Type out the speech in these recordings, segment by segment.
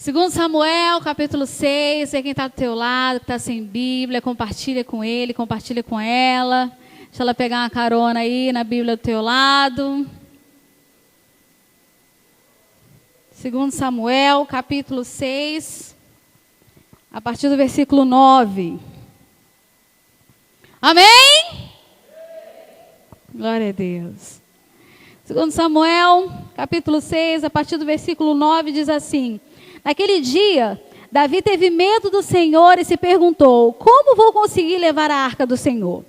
Segundo Samuel, capítulo 6, sei quem está do teu lado, que está sem Bíblia, compartilha com ele, compartilha com ela. Deixa ela pegar uma carona aí na Bíblia do teu lado. Segundo Samuel, capítulo 6, a partir do versículo 9. Amém? Glória a Deus. Segundo Samuel, capítulo 6, a partir do versículo 9, diz assim: Naquele dia, Davi teve medo do Senhor e se perguntou: como vou conseguir levar a arca do Senhor?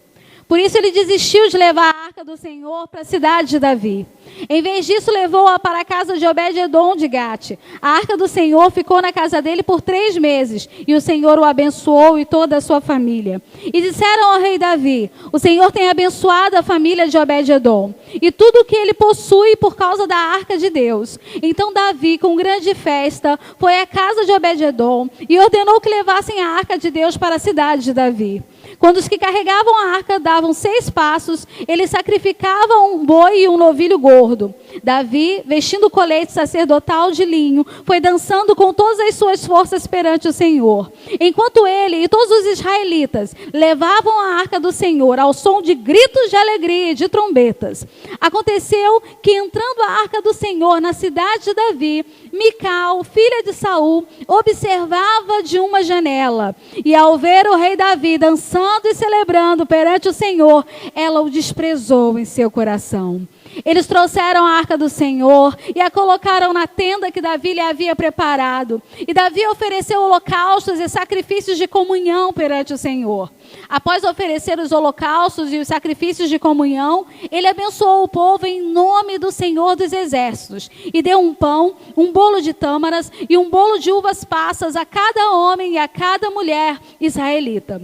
Por isso ele desistiu de levar a arca do Senhor para a cidade de Davi. Em vez disso, levou-a para a casa de Obed-edom de Gate. A arca do Senhor ficou na casa dele por 3 meses, e o Senhor o abençoou e toda a sua família. E disseram ao rei Davi: o Senhor tem abençoado a família de Obed-edom, e tudo o que ele possui por causa da arca de Deus. Então Davi, com grande festa, foi à casa de Obed-edom e ordenou que levassem a arca de Deus para a cidade de Davi. Quando os que carregavam a arca davam 6 passos, eles sacrificavam um boi e um novilho gordo. Davi, vestindo o colete sacerdotal de linho, foi dançando com todas as suas forças perante o Senhor. Enquanto ele e todos os israelitas levavam a arca do Senhor ao som de gritos de alegria e de trombetas. Aconteceu que, entrando a arca do Senhor na cidade de Davi, Mical, filha de Saul, observava de uma janela. E ao ver o rei Davi dançando e celebrando perante o Senhor, ela o desprezou em seu coração. Eles trouxeram a arca do Senhor e a colocaram na tenda que Davi lhe havia preparado. E Davi ofereceu holocaustos e sacrifícios de comunhão perante o Senhor. Após oferecer os holocaustos e os sacrifícios de comunhão, ele abençoou o povo em nome do Senhor dos Exércitos. E deu um pão, um bolo de tâmaras e um bolo de uvas passas a cada homem e a cada mulher israelita.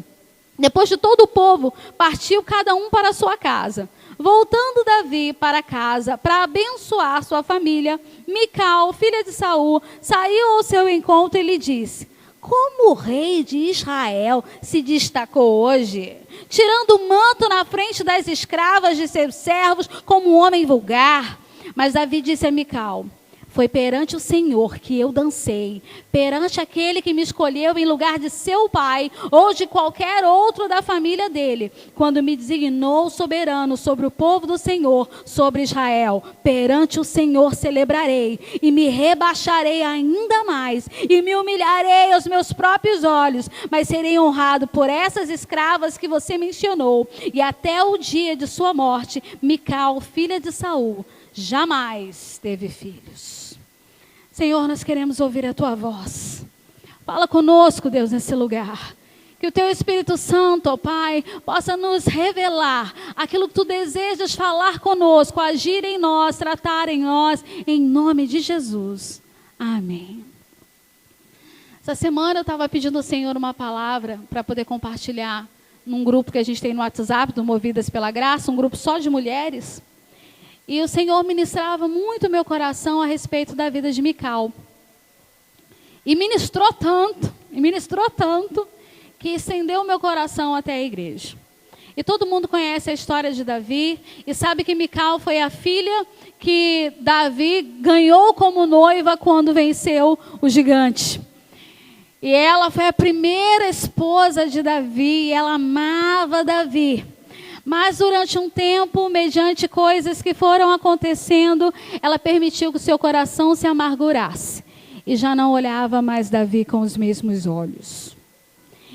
Depois de todo o povo, partiu cada um para a sua casa. Voltando Davi para casa para abençoar sua família, Mical, filha de Saul, saiu ao seu encontro e lhe disse: como o rei de Israel se destacou hoje, tirando o manto na frente das escravas de seus servos como um homem vulgar. Mas Davi disse a Mical: foi perante o Senhor que eu dancei, perante aquele que me escolheu em lugar de seu pai ou de qualquer outro da família dele, quando me designou soberano sobre o povo do Senhor, sobre Israel. Perante o Senhor celebrarei e me rebaixarei ainda mais e me humilharei aos meus próprios olhos, mas serei honrado por essas escravas que você mencionou. E até o dia de sua morte, Mical, filha de Saul, jamais teve filhos. Senhor, nós queremos ouvir a Tua voz. Fala conosco, Deus, nesse lugar. Que o Teu Espírito Santo, ó Pai, possa nos revelar aquilo que Tu desejas falar conosco, agir em nós, tratar em nós, em nome de Jesus. Amém. Essa semana eu estava pedindo ao Senhor uma palavra para poder compartilhar num grupo que a gente tem no WhatsApp, do Movidas pela Graça, um grupo só de mulheres. E o Senhor ministrava muito o meu coração a respeito da vida de Mical. E ministrou tanto, que estendeu o meu coração até a igreja. E todo mundo conhece a história de Davi e sabe que Mical foi a filha que Davi ganhou como noiva quando venceu o gigante. E ela foi a primeira esposa de Davi e ela amava Davi. Mas durante um tempo, mediante coisas que foram acontecendo, ela permitiu que o seu coração se amargurasse. E já não olhava mais Davi com os mesmos olhos.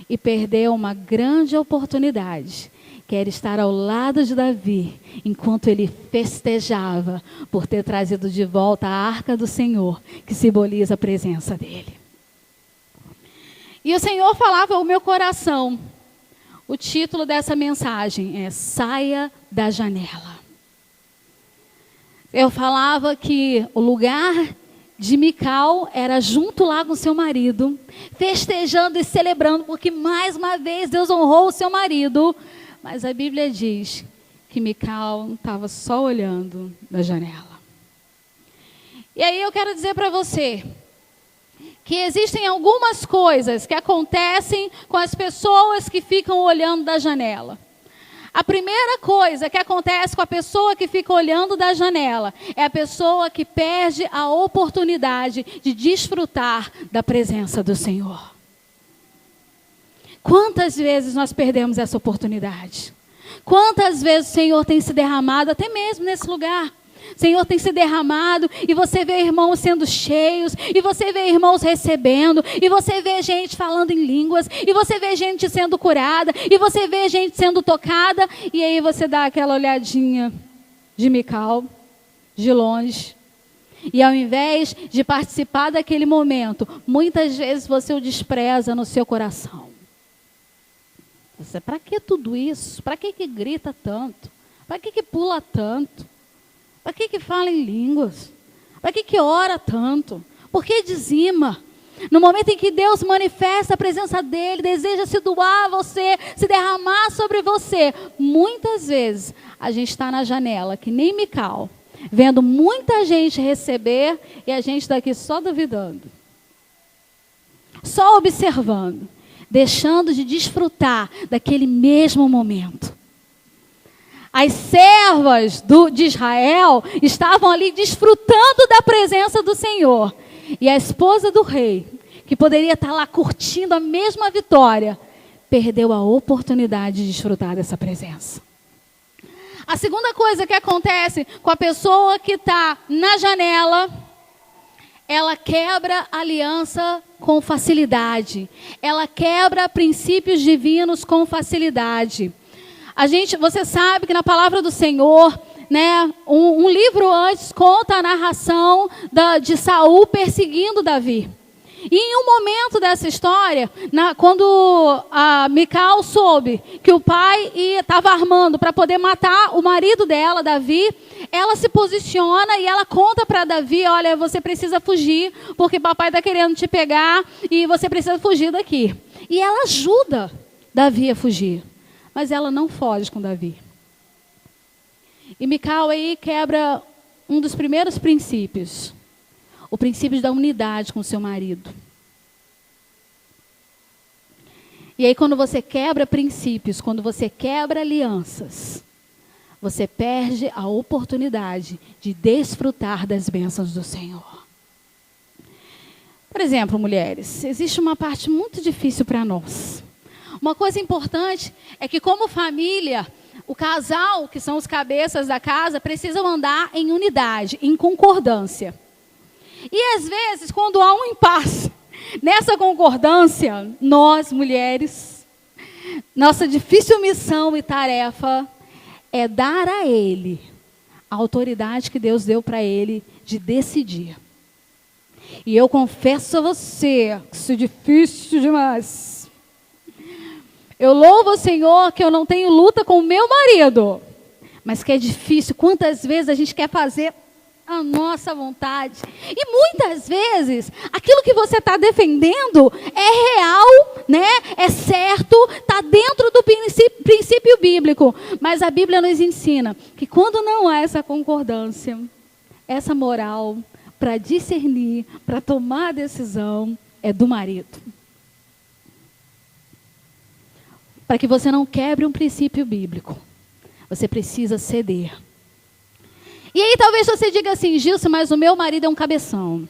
E perdeu uma grande oportunidade, que era estar ao lado de Davi, enquanto ele festejava por ter trazido de volta a arca do Senhor, que simboliza a presença dele. E o Senhor falava ao meu coração. O título dessa mensagem é Saia da Janela. Eu falava que o lugar de Mical era junto lá com seu marido, festejando e celebrando, porque mais uma vez Deus honrou o seu marido. Mas a Bíblia diz que Mical estava só olhando da janela. E aí eu quero dizer para você que existem algumas coisas que acontecem com as pessoas que ficam olhando da janela. A primeira coisa que acontece com a pessoa que fica olhando da janela é a pessoa que perde a oportunidade de desfrutar da presença do Senhor. Quantas vezes nós perdemos essa oportunidade? Quantas vezes o Senhor tem se derramado, até mesmo nesse lugar? O Senhor tem se derramado e você vê irmãos sendo cheios, e você vê irmãos recebendo, e você vê gente falando em línguas, e você vê gente sendo curada, e você vê gente sendo tocada, e aí você dá aquela olhadinha de Mical, de longe. E ao invés de participar daquele momento, muitas vezes você o despreza no seu coração. Para que tudo isso? Para que grita tanto? Para que pula tanto? Para que fala em línguas? Para que ora tanto? Por que dizima? No momento em que Deus manifesta a presença dEle, deseja se doar a você, se derramar sobre você, muitas vezes a gente está na janela, que nem Mical, vendo muita gente receber e a gente daqui só duvidando. Só observando, deixando de desfrutar daquele mesmo momento. As servas de Israel estavam ali desfrutando da presença do Senhor. E a esposa do rei, que poderia estar lá curtindo a mesma vitória, perdeu a oportunidade de desfrutar dessa presença. A segunda coisa que acontece com a pessoa que está na janela, ela quebra aliança com facilidade. Ela quebra princípios divinos com facilidade. Você sabe que na palavra do Senhor, né, um livro antes conta a narração de Saul perseguindo Davi. E em um momento dessa história, quando a Mical soube que o pai estava armando para poder matar o marido dela, Davi, ela se posiciona e ela conta para Davi: olha, você precisa fugir, porque papai está querendo te pegar e você precisa fugir daqui. E ela ajuda Davi a fugir, mas ela não foge com Davi. E Mical aí quebra um dos primeiros princípios, o princípio da unidade com seu marido. E aí quando você quebra princípios, quando você quebra alianças, você perde a oportunidade de desfrutar das bênçãos do Senhor. Por exemplo, mulheres, existe uma parte muito difícil para nós. Uma coisa importante é que, como família, o casal, que são os cabeças da casa, precisam andar em unidade, em concordância. E às vezes, quando há um impasse nessa concordância, nós, mulheres, nossa difícil missão e tarefa é dar a ele a autoridade que Deus deu para ele de decidir. E eu confesso a você que isso é difícil demais. Eu louvo o Senhor que eu não tenho luta com o meu marido, mas que é difícil. Quantas vezes a gente quer fazer a nossa vontade? E muitas vezes, aquilo que você está defendendo é real, né? É certo, está dentro do princípio bíblico. Mas a Bíblia nos ensina que quando não há essa concordância, essa moral para discernir, para tomar a decisão, é do marido. Para que você não quebre um princípio bíblico, você precisa ceder. E aí talvez você diga assim: Gilson, mas o meu marido é um cabeção.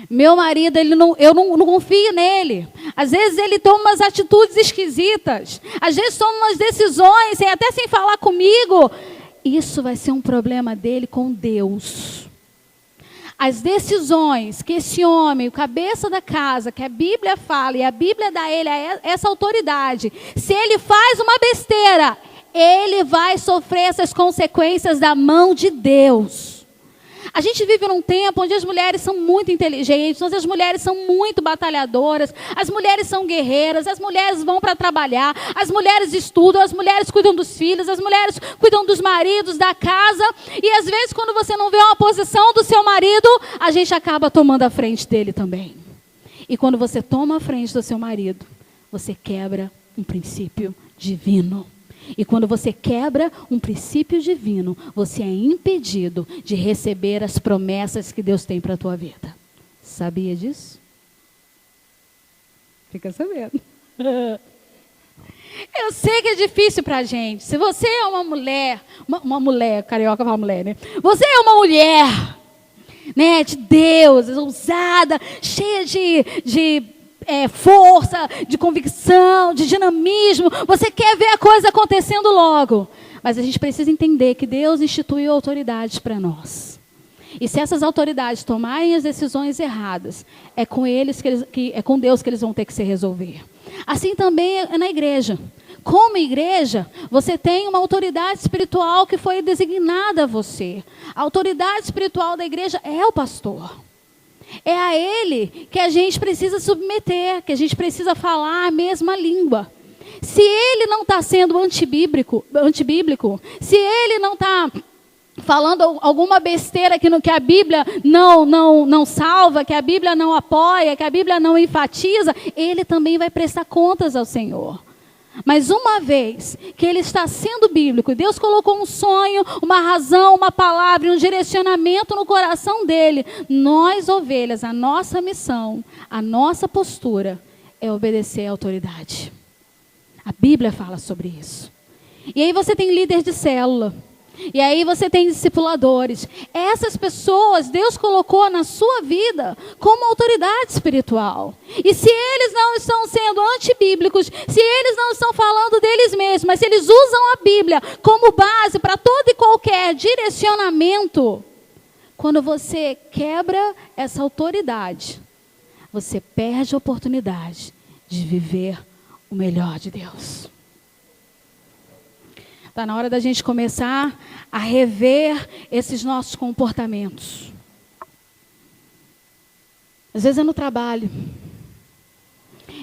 Meu marido, eu não confio nele. Às vezes ele toma umas atitudes esquisitas. Às vezes toma umas decisões, até sem falar comigo. Isso vai ser um problema dele com Deus. As decisões que esse homem, o cabeça da casa, que a Bíblia fala, e a Bíblia dá a ele essa autoridade, se ele faz uma besteira, ele vai sofrer essas consequências da mão de Deus. A gente vive num tempo onde as mulheres são muito inteligentes, onde as mulheres são muito batalhadoras, as mulheres são guerreiras, as mulheres vão para trabalhar, as mulheres estudam, as mulheres cuidam dos filhos, as mulheres cuidam dos maridos, da casa. E às vezes quando você não vê uma posição do seu marido, a gente acaba tomando a frente dele também. E quando você toma a frente do seu marido, você quebra um princípio divino. E quando você quebra um princípio divino, você é impedido de receber as promessas que Deus tem para a tua vida. Sabia disso? Fica sabendo. Eu sei que é difícil pra gente. Se você é uma mulher, uma mulher, carioca fala mulher, né? Você é uma mulher, né, de Deus, ousada, cheia de força, de convicção, de dinamismo. Você quer ver a coisa acontecendo logo. Mas a gente precisa entender que Deus instituiu autoridades para nós. E se essas autoridades tomarem as decisões erradas, é com Deus que eles vão ter que se resolver. Assim também é na igreja. Como igreja, você tem uma autoridade espiritual que foi designada a você. A autoridade espiritual da igreja é o pastor. É a ele que a gente precisa submeter, que a gente precisa falar a mesma língua. Se ele não está sendo antibíblico, se ele não está falando alguma besteira que a Bíblia não salva, que a Bíblia não apoia, que a Bíblia não enfatiza, ele também vai prestar contas ao Senhor. Mas uma vez que ele está sendo bíblico, Deus colocou um sonho, uma razão, uma palavra, um direcionamento no coração dele, nós ovelhas, a nossa missão, a nossa postura é obedecer à autoridade. A Bíblia fala sobre isso. E aí você tem líder de célula. E aí você tem discipuladores. Essas pessoas Deus colocou na sua vida como autoridade espiritual. E se eles não estão sendo antibíblicos, se eles não estão falando deles mesmos, mas se eles usam a Bíblia como base para todo e qualquer direcionamento, quando você quebra essa autoridade, você perde a oportunidade de viver o melhor de Deus. Está na hora da gente começar a rever esses nossos comportamentos. Às vezes é no trabalho.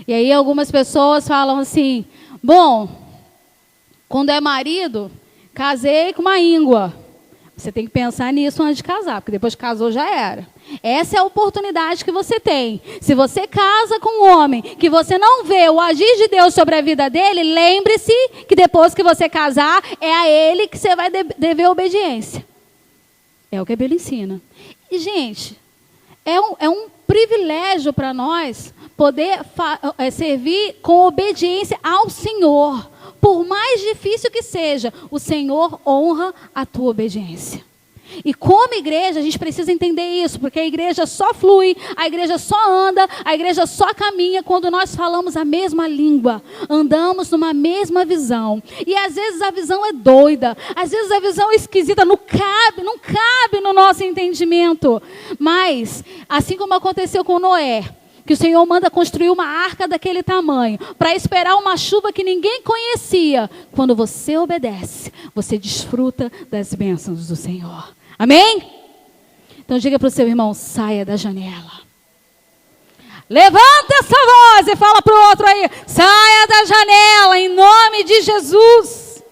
E aí algumas pessoas falam assim, bom, quando é marido, casei com uma íngua. Você tem que pensar nisso antes de casar, porque depois que casou já era. Essa é a oportunidade que você tem. Se você casa com um homem que você não vê o agir de Deus sobre a vida dele, lembre-se que depois que você casar, é a ele que você vai dever obediência. É o que a Bíblia ensina. E, gente, é um privilégio para nós poder servir com obediência ao Senhor. Por mais difícil que seja, o Senhor honra a tua obediência. E como igreja, a gente precisa entender isso, porque a igreja só flui, a igreja só anda, a igreja só caminha quando nós falamos a mesma língua, andamos numa mesma visão. E às vezes a visão é doida, às vezes a visão é esquisita, não cabe no nosso entendimento. Mas, assim como aconteceu com Noé, que o Senhor manda construir uma arca daquele tamanho, para esperar uma chuva que ninguém conhecia. Quando você obedece, você desfruta das bênçãos do Senhor. Amém? Então diga para o seu irmão, saia da janela. Levanta essa voz e fala para o outro aí, saia da janela em nome de Jesus.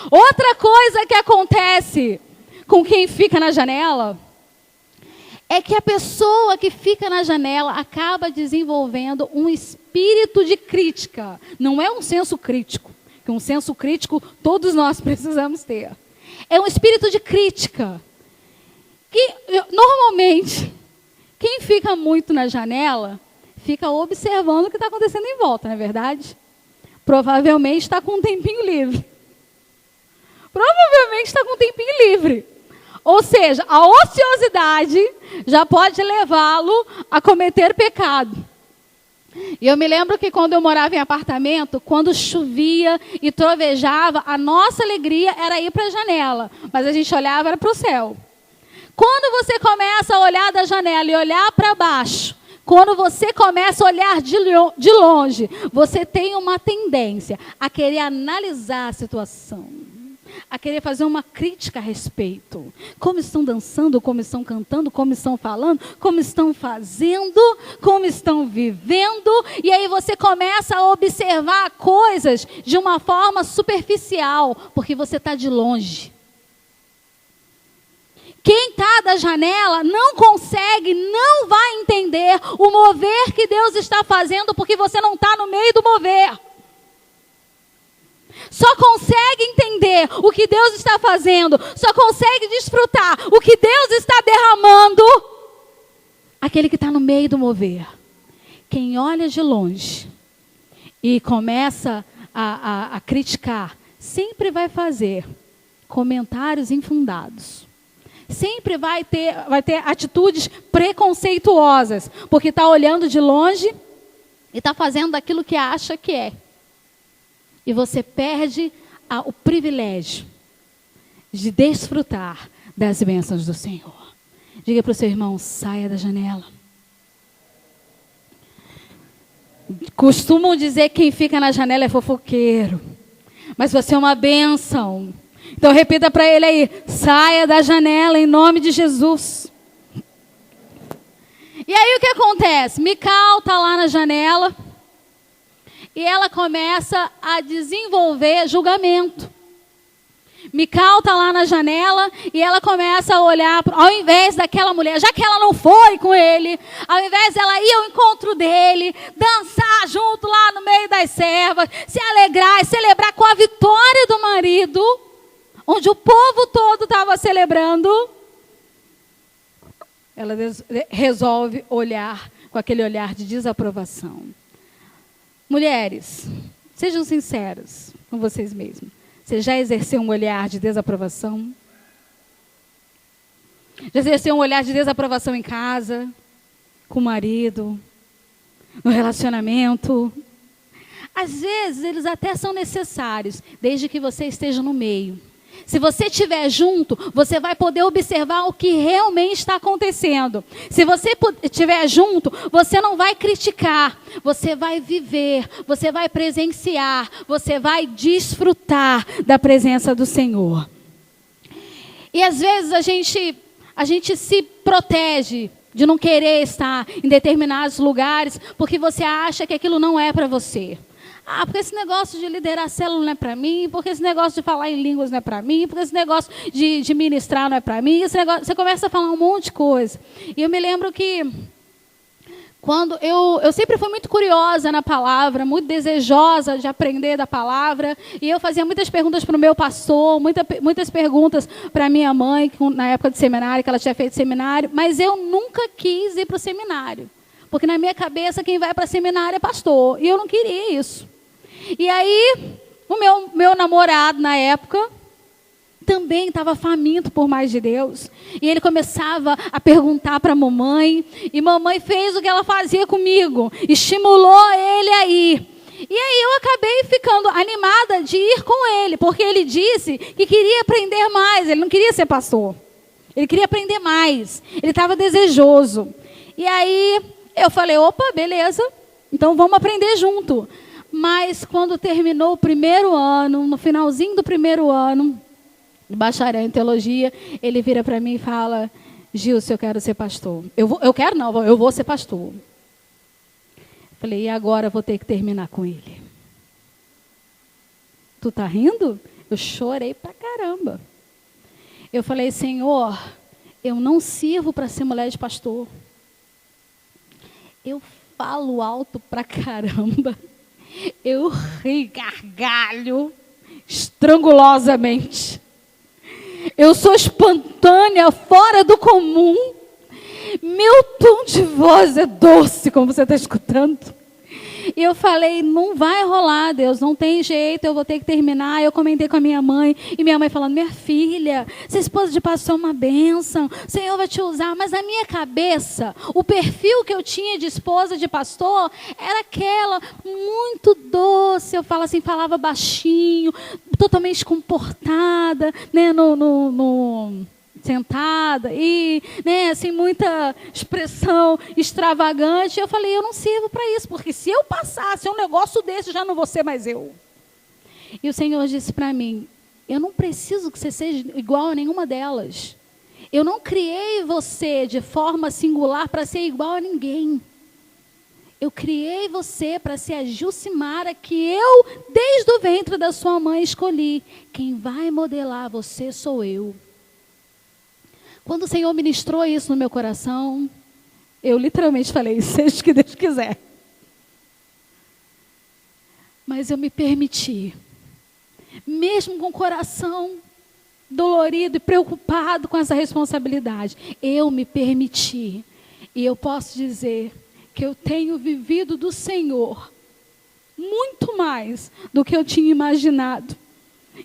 Outra coisa que acontece com quem fica na janela é que a pessoa que fica na janela acaba desenvolvendo um espírito de crítica. Não é um senso crítico, que um senso crítico todos nós precisamos ter. É um espírito de crítica. Que, normalmente, quem fica muito na janela, fica observando o que está acontecendo em volta, não é verdade? Provavelmente está com um tempinho livre. Ou seja, a ociosidade já pode levá-lo a cometer pecado. E eu me lembro que quando eu morava em apartamento, quando chovia e trovejava, a nossa alegria era ir para a janela. Mas a gente olhava para o céu. Quando você começa a olhar da janela e olhar para baixo, quando você começa a olhar de longe, você tem uma tendência a querer analisar a situação, a querer fazer uma crítica a respeito. Como estão dançando, como estão cantando, como estão falando, como estão fazendo, como estão vivendo. E aí você começa a observar coisas de uma forma superficial, porque você está de longe. Quem está da janela não consegue, não vai entender o mover que Deus está fazendo, porque você não está no meio do mover. Só consegue entender o que Deus está fazendo, só consegue desfrutar o que Deus está derramando, aquele que está no meio do mover. Quem olha de longe e começa a criticar, sempre vai fazer comentários infundados. Sempre vai ter atitudes preconceituosas, porque está olhando de longe e está fazendo aquilo que acha que é. E você perde o privilégio de desfrutar das bênçãos do Senhor. Diga para o seu irmão, saia da janela. Costumam dizer que quem fica na janela é fofoqueiro. Mas você é uma bênção. Então repita para ele aí, saia da janela em nome de Jesus. E aí o que acontece? Mical está lá na janela e ela começa a desenvolver julgamento. Mical está lá na janela e ela começa a olhar, ao invés daquela mulher, já que ela não foi com ele, ao invés dela ir ao encontro dele, dançar junto lá no meio das servas, se alegrar e celebrar com a vitória do marido, onde o povo todo estava celebrando, ela resolve olhar com aquele olhar de desaprovação. Mulheres, sejam sinceras com vocês mesmos. Você já exerceu um olhar de desaprovação? Já exerceu um olhar de desaprovação em casa, com o marido, no relacionamento? Às vezes, eles até são necessários, desde que você esteja no meio. Se você estiver junto, você vai poder observar o que realmente está acontecendo. Se você estiver junto, você não vai criticar. Você vai viver, você vai presenciar, você vai desfrutar da presença do Senhor. E às vezes a gente se protege de não querer estar em determinados lugares, porque você acha que aquilo não é para você. Ah, porque esse negócio de liderar célula não é para mim, porque esse negócio de falar em línguas não é para mim, porque esse negócio de ministrar não é para mim, você começa a falar um monte de coisa. E eu me lembro que quando eu sempre fui muito curiosa na palavra, muito desejosa de aprender da palavra, e eu fazia muitas perguntas para o meu pastor, muitas perguntas para a minha mãe, na época de seminário, que ela tinha feito seminário, mas eu nunca quis ir para o seminário, porque na minha cabeça quem vai para seminário é pastor, e eu não queria isso. E aí, o meu namorado, na época, também estava faminto por mais de Deus. E ele começava a perguntar para a mamãe. E mamãe fez o que ela fazia comigo. Estimulou ele a ir. E aí eu acabei ficando animada de ir com ele. Porque ele disse que queria aprender mais. Ele não queria ser pastor. Ele queria aprender mais. Ele estava desejoso. E aí eu falei, opa, beleza. Então vamos aprender junto. Mas quando terminou o primeiro ano, no finalzinho do primeiro ano, bacharel em teologia, ele vira para mim e fala, Gilson, eu quero ser pastor. Eu vou ser pastor. Falei, e agora eu vou ter que terminar com ele. Tu tá rindo? Eu chorei pra caramba. Eu falei, Senhor, eu não sirvo para ser mulher de pastor. Eu falo alto pra caramba. Eu ri, gargalho, estrangulosamente. Eu sou espontânea, fora do comum. Meu tom de voz é doce, como você está escutando. E eu falei, não vai rolar, Deus, não tem jeito, eu vou ter que terminar. Eu comentei com a minha mãe, e minha mãe falando, minha filha, ser esposa de pastor é uma bênção, o Senhor vai te usar. Mas na minha cabeça, o perfil que eu tinha de esposa de pastor era aquela muito doce, eu falo assim, falava baixinho, totalmente comportada, né, sentada e, né, assim, muita expressão extravagante. Eu falei, eu não sirvo para isso, porque se eu passasse um negócio desse, já não vou ser mais eu. E o Senhor disse para mim, eu não preciso que você seja igual a nenhuma delas. Eu não criei você de forma singular para ser igual a ninguém. Eu criei você para ser a Jucimara que eu, desde o ventre da sua mãe, escolhi. Quem vai modelar você sou eu. Quando o Senhor ministrou isso no meu coração, eu literalmente falei, seja o que Deus quiser. Mas eu me permiti, mesmo com o coração dolorido e preocupado com essa responsabilidade, eu me permiti. E eu posso dizer que eu tenho vivido do Senhor muito mais do que eu tinha imaginado,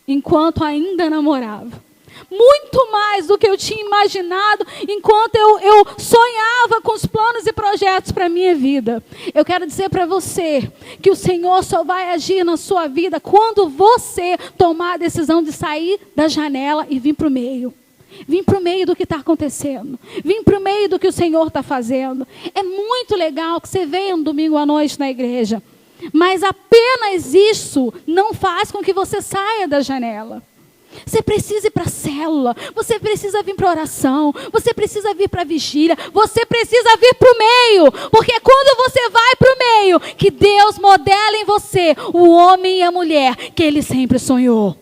enquanto ainda namorava. Muito mais do que eu tinha imaginado enquanto eu sonhava com os planos e projetos para a minha vida. Eu quero dizer para você que o Senhor só vai agir na sua vida quando você tomar a decisão de sair da janela e vir para o meio. Vim para o meio do que está acontecendo. Vim para o meio do que o Senhor está fazendo. É muito legal que você venha um domingo à noite na igreja. Mas apenas isso não faz com que você saia da janela. Você precisa ir para a célula, você precisa vir para a oração, você precisa vir para a vigília, você precisa vir para o meio, porque é quando você vai para o meio que Deus modela em você o homem e a mulher que Ele sempre sonhou.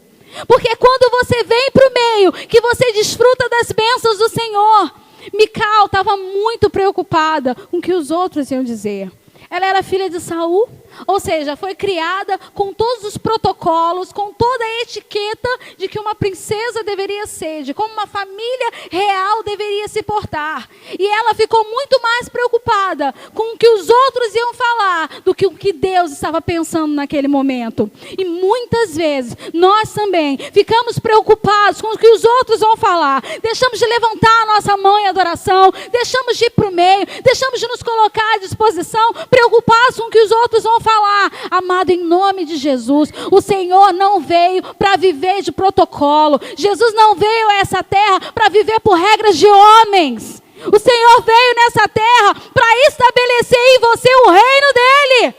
Porque é quando você vem para o meio que você desfruta das bênçãos do Senhor. Mical estava muito preocupada com o que os outros iam dizer. Ela era filha de Saul, ou seja, foi criada com todos os protocolos, com toda a etiqueta de que uma princesa deveria ser, de como uma família real deveria se portar. E ela ficou muito mais preocupada com o que os outros iam falar do que o que Deus estava pensando naquele momento. E muitas vezes nós também ficamos preocupados com o que os outros vão falar. Deixamos de levantar a nossa mão em adoração, deixamos de ir para o meio, deixamos de nos colocar à disposição, preocupados com o que os outros vão falar. Amado, em nome de Jesus, o Senhor não veio para viver de protocolo. Jesus não veio a essa terra para viver por regras de homens. O Senhor veio nessa terra para estabelecer em você o reino dele.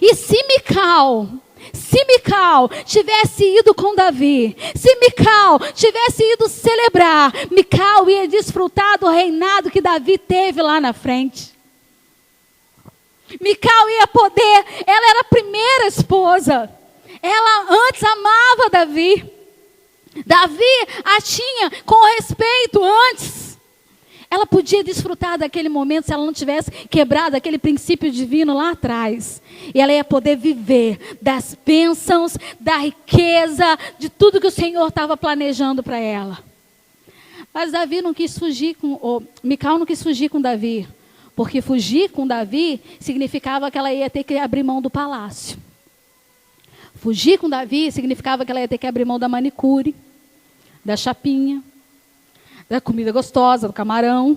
E se Mical tivesse ido com Davi, se Mical tivesse ido celebrar, Mical ia desfrutar do reinado que Davi teve lá na frente. Mical ia poder, ela era a primeira esposa. Ela antes amava Davi. Davi a tinha com respeito antes. Ela podia desfrutar daquele momento se ela não tivesse quebrado aquele princípio divino lá atrás. E ela ia poder viver das bênçãos, da riqueza, de tudo que o Senhor estava planejando para ela. Mas Davi não quis fugir Mical não quis fugir com Davi. Porque fugir com Davi significava que ela ia ter que abrir mão do palácio. Fugir com Davi significava que ela ia ter que abrir mão da manicure, da chapinha, da comida gostosa, do camarão.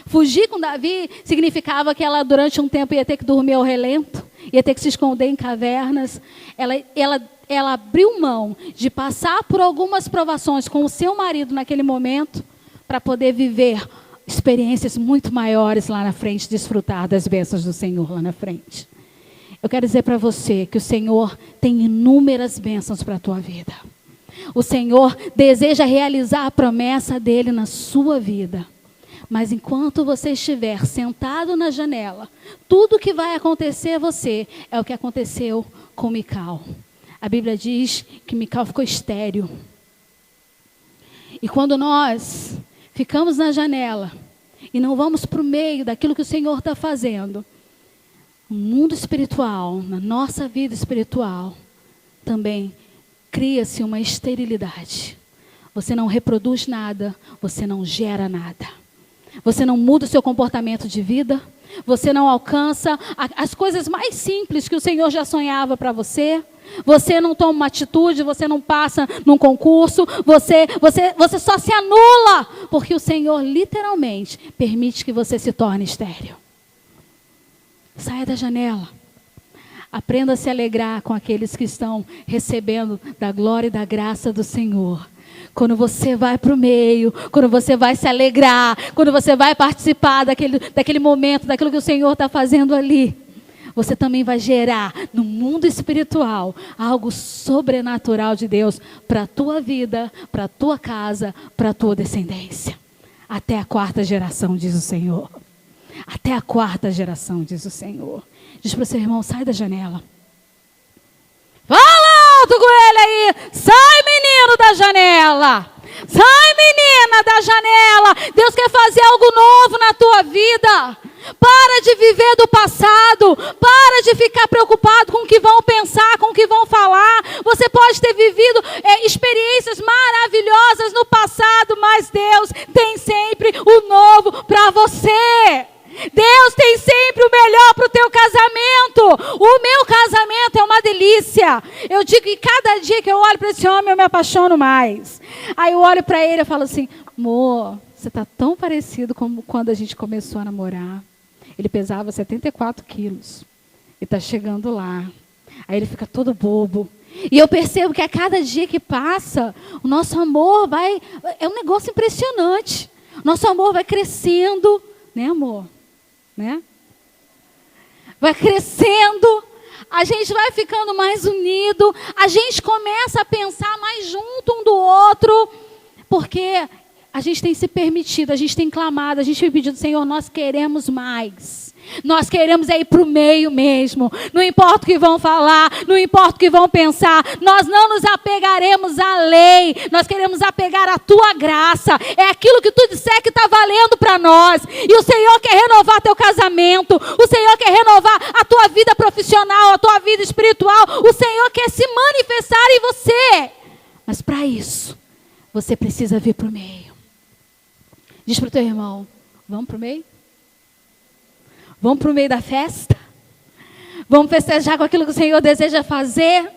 Fugir com Davi significava que ela durante um tempo ia ter que dormir ao relento, ia ter que se esconder em cavernas. Ela abriu mão de passar por algumas provações com o seu marido naquele momento para poder viver experiências muito maiores lá na frente, desfrutar das bênçãos do Senhor lá na frente. Eu quero dizer para você que o Senhor tem inúmeras bênçãos para a tua vida. O Senhor deseja realizar a promessa dele na sua vida. Mas enquanto você estiver sentado na janela, tudo que vai acontecer a você é o que aconteceu com Mical. A Bíblia diz que Mical ficou estéril. E quando nós ficamos na janela e não vamos para o meio daquilo que o Senhor está fazendo, no mundo espiritual, na nossa vida espiritual, também cria-se uma esterilidade. Você não reproduz nada, você não gera nada. Você não muda o seu comportamento de vida, você não alcança as coisas mais simples que o Senhor já sonhava para você. Você não toma uma atitude, você não passa num concurso, você só se anula, porque o Senhor literalmente permite que você se torne estéril. Saia da janela. Aprenda a se alegrar com aqueles que estão recebendo da glória e da graça do Senhor. Quando você vai para o meio, quando você vai se alegrar, quando você vai participar daquele momento, daquilo que o Senhor está fazendo ali, você também vai gerar no mundo espiritual algo sobrenatural de Deus para a tua vida, para a tua casa, para a tua descendência. Até a 4ª geração, diz o Senhor. Até a 4ª geração, diz o Senhor. Diz para o seu irmão, sai da janela. Fala alto com ele aí. Sai, menino, da janela. Sai, menina, da janela. Deus quer fazer algo novo na tua vida. Para de viver do passado. Para de ficar preocupado com o que vão pensar, com o que vão falar. Você pode ter vivido experiências maravilhosas no passado, mas Deus tem sempre o novo para você. Deus tem sempre o melhor para o teu casamento. O meu casamento é uma delícia. Eu digo que cada dia que eu olho para esse homem, eu me apaixono mais. Aí eu olho para ele e falo assim, amor, você está tão parecido como quando a gente começou a namorar. Ele pesava 74 quilos. E está chegando lá. Aí ele fica todo bobo. E eu percebo que a cada dia que passa, o nosso amor vai... É um negócio impressionante. Nosso amor vai crescendo. Né, amor? Né? Vai crescendo. A gente vai ficando mais unido. A gente começa a pensar mais junto um do outro. Porque a gente tem se permitido, a gente tem clamado, a gente tem pedido, Senhor, nós queremos mais. Nós queremos ir para o meio mesmo. Não importa o que vão falar, não importa o que vão pensar. Nós não nos apegaremos à lei. Nós queremos apegar à tua graça. É aquilo que tu disser que está valendo para nós. E o Senhor quer renovar teu casamento. O Senhor quer renovar a tua vida profissional, a tua vida espiritual. O Senhor quer se manifestar em você. Mas para isso, você precisa vir para o meio. Diz para o teu irmão, vamos para o meio? Vamos para o meio da festa? Vamos festejar com aquilo que o Senhor deseja fazer?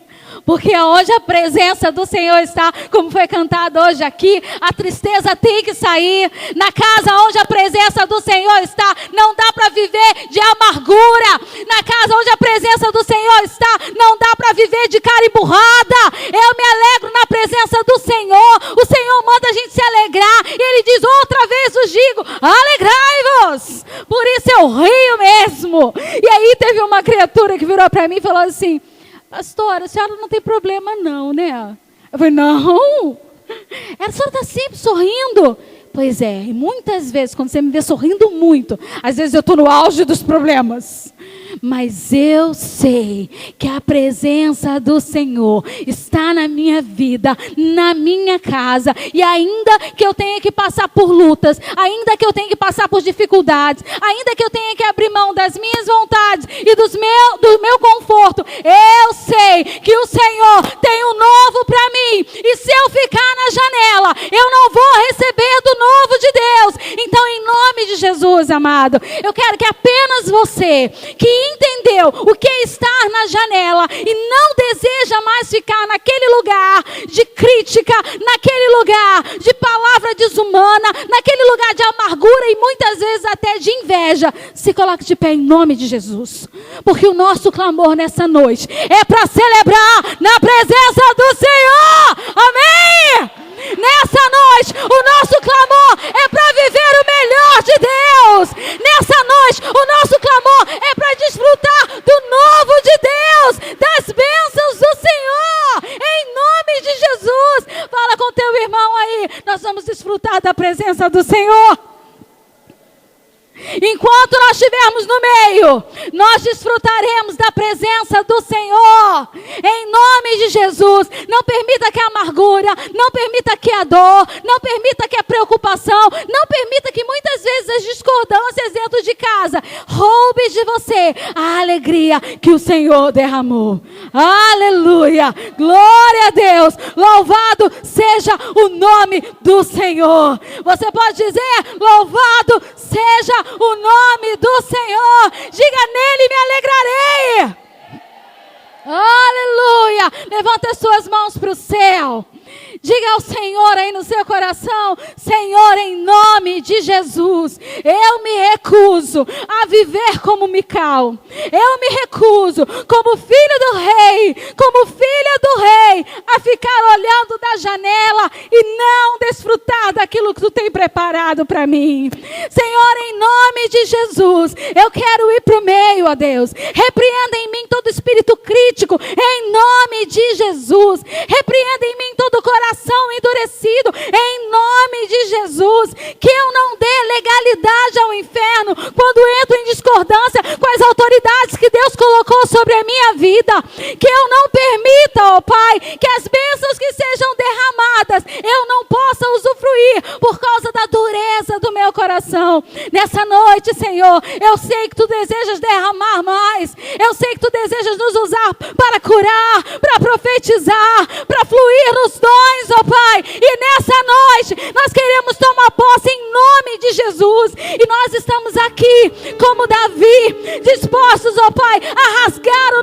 Porque onde a presença do Senhor está, como foi cantado hoje aqui, a tristeza tem que sair. Na casa onde a presença do Senhor está, não dá para viver de amargura. Na casa onde a presença do Senhor está, não dá para viver de cara emburrada. Eu me alegro na presença do Senhor. O Senhor manda a gente se alegrar. E Ele diz, outra vez vos digo, alegrai-vos. Por isso eu rio mesmo. E aí teve uma criatura que virou para mim e falou assim, pastora, a senhora não tem problema não, né? Eu falei, não. A senhora está sempre sorrindo. Pois é, e muitas vezes, quando você me vê sorrindo muito, às vezes eu estou no auge dos problemas. Mas eu sei que a presença do Senhor está na minha vida, na minha casa. E ainda que eu tenha que passar por lutas, ainda que eu tenha que passar por dificuldades, ainda que eu tenha que abrir mão das minhas vontades e do meu conforto, eu sei que o Senhor tem um novo para mim. E se eu ficar na janela, eu não vou receber do novo de Deus. Então, em nome de Jesus, amado, eu quero que apenas você que entendeu o que é estar na janela e não deseja mais ficar naquele lugar de crítica, naquele lugar de palavra desumana, naquele lugar de amargura e muitas vezes até de inveja, se coloque de pé em nome de Jesus. Porque o nosso clamor nessa noite é para celebrar na presença do Senhor. Amém? Nessa noite, o nosso clamor é para viver o melhor de Deus. Nessa noite, o nosso clamor é para desfrutar do novo de Deus, das bênçãos do Senhor. Em nome de Jesus. Fala com teu irmão aí. Nós vamos desfrutar da presença do Senhor. Enquanto nós estivermos no meio, nós desfrutaremos da presença do Senhor. Em nome de Jesus. Não permita que a amargura, não permita que a dor, não permita que a preocupação, não permita que muitas vezes as discordâncias dentro de casa roube de você a alegria que o Senhor derramou. Aleluia! Glória a Deus! Louvado seja o nome do Senhor. Você pode dizer, louvado seja o nome do Senhor. Diga, nele me alegrarei. Aleluia. Levanta as suas mãos para o céu. Diga ao Senhor aí no seu coração, Senhor, em nome de Jesus, eu me recuso a viver como Mical. Eu me recuso, como filho do rei, como filha do rei, a ficar olhando da janela e não desfrutar daquilo que tu tem preparado para mim. Senhor, em nome de Jesus, eu quero ir para o meio, ó Deus. Repreenda em mim todo espírito crítico, em nome de Jesus. Repreenda em mim todo coração endurecido, em nome de Jesus. Que eu não dê legalidade ao inferno quando entro em discordância com as autoridades que Deus colocou sobre a minha vida. Que eu não permita, ó Pai, que as bênçãos que sejam derramadas eu não possa usufruir por causa da dureza do meu coração. Nessa noite, Senhor, eu sei que tu desejas derramar mais. Eu sei que tu desejas nos usar para curar, para profetizar, para fluir nos dons, ó Pai. E nessa noite nós queremos tomar posse em nome de Jesus. E nós estamos aqui como Davi, dispostos, ó Pai, a rasgar o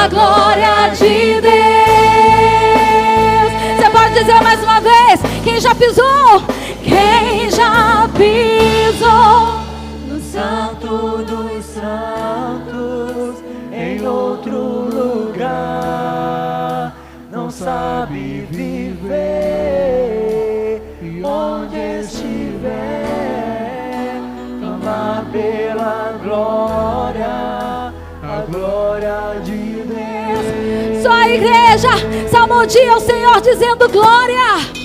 a glória de Deus. Você pode dizer mais uma vez? Quem já pisou? Quem já pisou no Santo dos Santos, em outro lugar, não sabe viver, e onde estiver, clamar pela glória, a glória de Deus. Só a igreja salmodia o Senhor dizendo glória.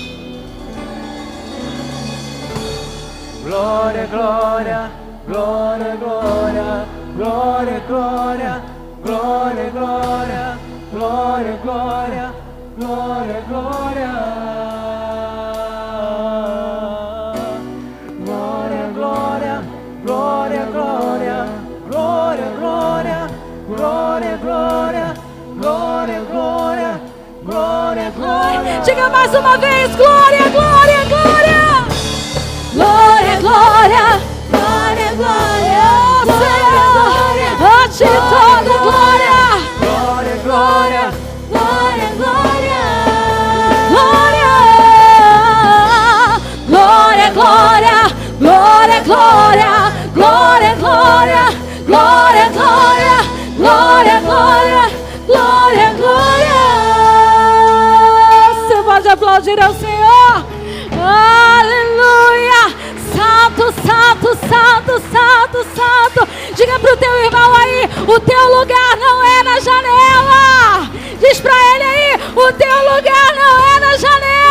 Glória, glória, glória, glória, glória, glória, glória, glória, glória, glória, glória, glória. Glória, glória, glória, glória, glória, glória, glória, glória, glória, glória, glória, glória. Diga mais uma vez, glória, glória, glória. Glória, glória, glória, glória, oh Senhor, a ti toda glória. Glória, glória, glória, glória, glória, glória, glória, glória, glória, glória, glória, glória, glória, glória, glória, glória. Você pode aplaudir ao Senhor? Aleluia! Santo, santo, santo, santo, santo. Diga pro teu irmão aí, o teu lugar não é na janela. Diz pra ele aí, o teu lugar não é na janela.